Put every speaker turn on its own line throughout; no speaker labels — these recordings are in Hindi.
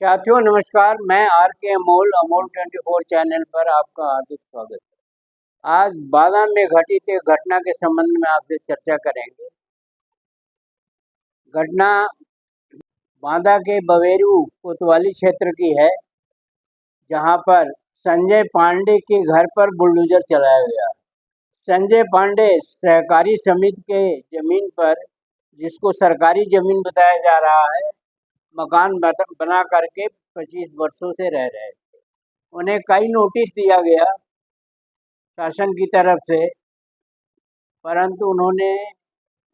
साथियों नमस्कार। मैं आर के अमोल 24 चैनल पर आपका हार्दिक स्वागत है। आज बादा में घटित एक घटना के संबंध में आपसे चर्चा करेंगे। घटना बादा के बवेरू कोतवाली क्षेत्र की है, जहां पर संजय पांडे के घर पर बुलडोजर चलाया गया। संजय पांडे सहकारी समिति के जमीन पर, जिसको सरकारी जमीन बताया जा रहा है, मकान बना करके 25 वर्षों से रह रहे थे। उन्हें कई नोटिस दिया गया शासन की तरफ से, परंतु उन्होंने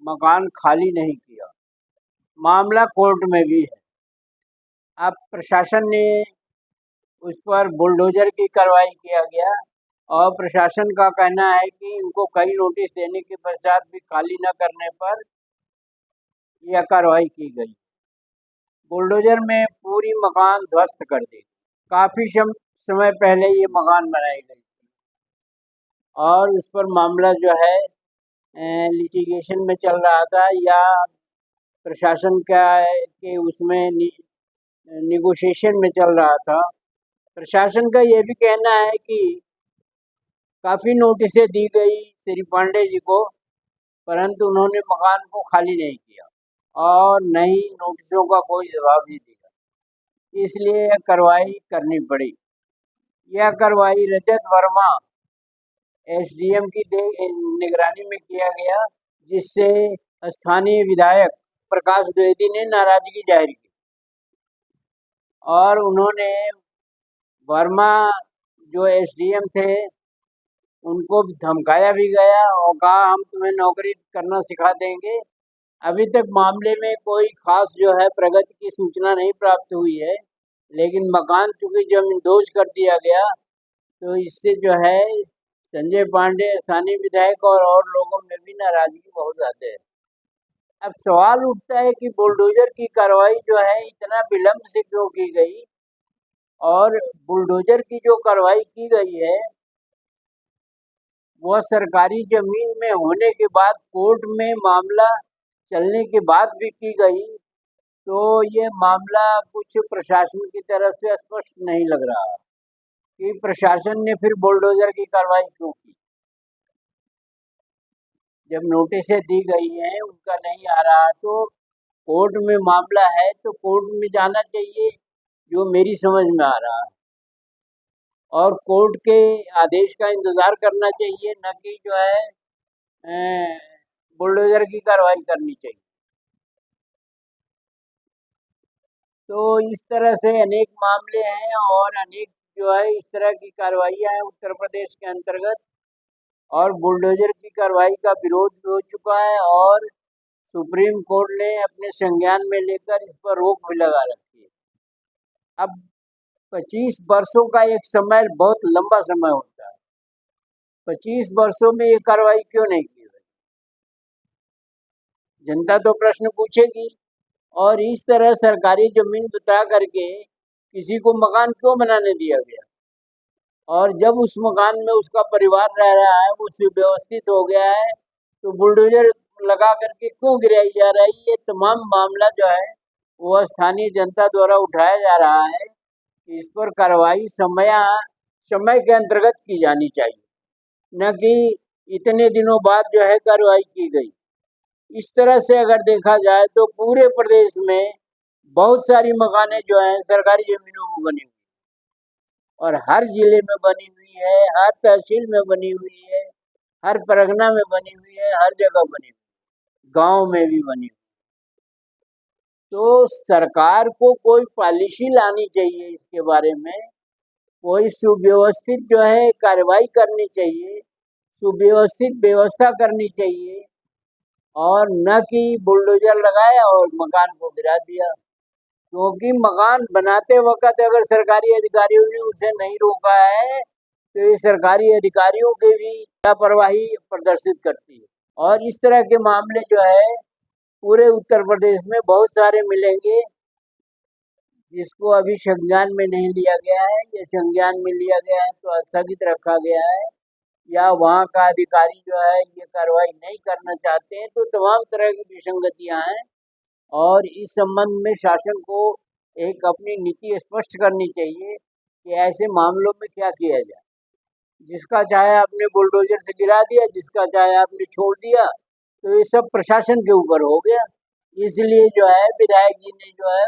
मकान खाली नहीं किया। मामला कोर्ट में भी है। अब प्रशासन ने उस पर बुलडोजर की कार्रवाई किया गया और प्रशासन का कहना है कि उनको कई नोटिस देने के पश्चात भी खाली न करने पर यह कार्रवाई की गई। बुलडोजर में पूरी मकान ध्वस्त कर दी। काफ़ी समय पहले ये मकान बनाई गई थी और उस पर मामला जो है लिटिगेशन में चल रहा था, या प्रशासन का के उसमें निगोशिएशन में चल रहा था। प्रशासन का ये भी कहना है कि काफ़ी नोटिसें दी गई श्री पांडे जी को, परंतु उन्होंने मकान को खाली नहीं किया और न ही नोटिसों का कोई जवाब नहीं दिया, इसलिए यह कार्रवाई करनी पड़ी। यह कार्रवाई रजत वर्मा एसडीएम की निगरानी में किया गया, जिससे स्थानीय विधायक प्रकाश द्विवेदी ने नाराजगी जाहिर की और उन्होंने वर्मा जो एसडीएम थे उनको धमकाया भी गया और कहा हम तुम्हें नौकरी करना सिखा देंगे। अभी तक मामले में कोई खास जो है प्रगति की सूचना नहीं प्राप्त हुई है, लेकिन मकान चूंकि जमींदोज कर दिया गया तो इससे जो है संजय पांडे, स्थानीय विधायक और लोगों में भी नाराजगी बहुत ज़्यादा है। अब सवाल उठता है कि बुलडोजर की कार्रवाई जो है इतना विलंब से क्यों की गई, और बुलडोजर की जो कार्रवाई की गई है वह सरकारी जमीन में होने के बाद, कोर्ट में मामला चलने के बाद भी की गई, तो ये मामला कुछ प्रशासन की तरफ से स्पष्ट नहीं लग रहा कि प्रशासन ने फिर बुलडोजर की कार्रवाई क्यों की। जब नोटिसें दी गई हैं उनका नहीं आ रहा, तो कोर्ट में मामला है तो कोर्ट में जाना चाहिए, जो मेरी समझ में आ रहा है, और कोर्ट के आदेश का इंतज़ार करना चाहिए, न कि जो है बुलडोजर की कार्रवाई करनी चाहिए। तो इस तरह से अनेक मामले हैं और अनेक जो है इस तरह की कार्रवाइयाँ हैं उत्तर प्रदेश के अंतर्गत, और बुलडोजर की कार्रवाई का विरोध भी हो चुका है और सुप्रीम कोर्ट ने अपने संज्ञान में लेकर इस पर रोक भी लगा रखी है। अब 25 वर्षों का एक समय बहुत लंबा समय होता है। 25 वर्षों में ये कार्रवाई क्यों नहीं की गई, जनता तो प्रश्न पूछेगी। और इस तरह सरकारी जमीन बता करके किसी को मकान क्यों बनाने दिया गया, और जब उस मकान में उसका परिवार रह रहा है, वो सुव्यवस्थित हो गया है, तो बुलडोजर लगा करके क्यों गिराई जा रही है। ये तमाम मामला जो है वो स्थानीय जनता द्वारा उठाया जा रहा है। इस पर कार्रवाई समय के अंतर्गत की जानी चाहिए, न कि इतने दिनों बाद जो है कार्रवाई की गई। इस तरह से अगर देखा जाए तो पूरे प्रदेश में बहुत सारी मकानें जो हैं सरकारी जमीनों में बनी हुई, और हर जिले में बनी हुई है, हर तहसील में बनी हुई है, हर परगना में बनी हुई है, हर जगह बनी हुई, गांव में भी बनी हुई। तो सरकार को कोई पॉलिसी लानी चाहिए, इसके बारे में कोई सुव्यवस्थित जो है कार्रवाई करनी चाहिए, सुव्यवस्थित व्यवस्था करनी चाहिए, और न कि बुलडोजर लगाया और मकान को गिरा दिया। क्योंकि मकान बनाते वक्त अगर सरकारी अधिकारियों ने उसे नहीं रोका है तो ये सरकारी अधिकारियों की भी लापरवाही प्रदर्शित करती है। और इस तरह के मामले जो है पूरे उत्तर प्रदेश में बहुत सारे मिलेंगे, जिसको अभी संज्ञान में नहीं लिया गया है, या संज्ञान में लिया गया है तो स्थगित रखा गया है, या वहाँ का अधिकारी जो है ये कार्रवाई नहीं करना चाहते हैं। तो तमाम तरह की विसंगतियाँ हैं और इस संबंध में शासन को एक अपनी नीति स्पष्ट करनी चाहिए कि ऐसे मामलों में क्या किया जाए। जिसका चाहे आपने बुलडोजर से गिरा दिया, जिसका चाहे आपने छोड़ दिया, तो ये सब प्रशासन के ऊपर हो गया। इसलिए जो है विधायक जी ने जो है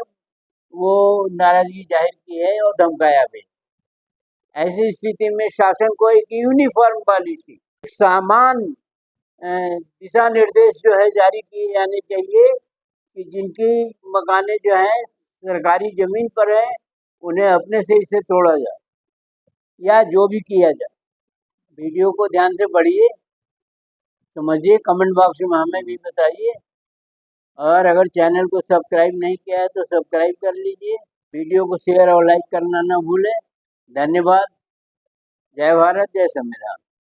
वो नाराजगी जाहिर की है और धमकाया भी। ऐसी स्थिति में शासन को एक यूनिफॉर्म पॉलिसी, एक समान दिशा निर्देश जो है जारी किए जाने चाहिए कि जिनकी मकाने जो है सरकारी जमीन पर है उन्हें अपने से इसे तोड़ा जाए या जो भी किया जाए। वीडियो को ध्यान से पढ़िए, समझिए, कमेंट बॉक्स में हमें भी बताइए, और अगर चैनल को सब्सक्राइब नहीं किया है तो सब्सक्राइब कर लीजिए। वीडियो को शेयर और लाइक करना ना भूलें। धन्यवाद। जय भारत, जय संविधान।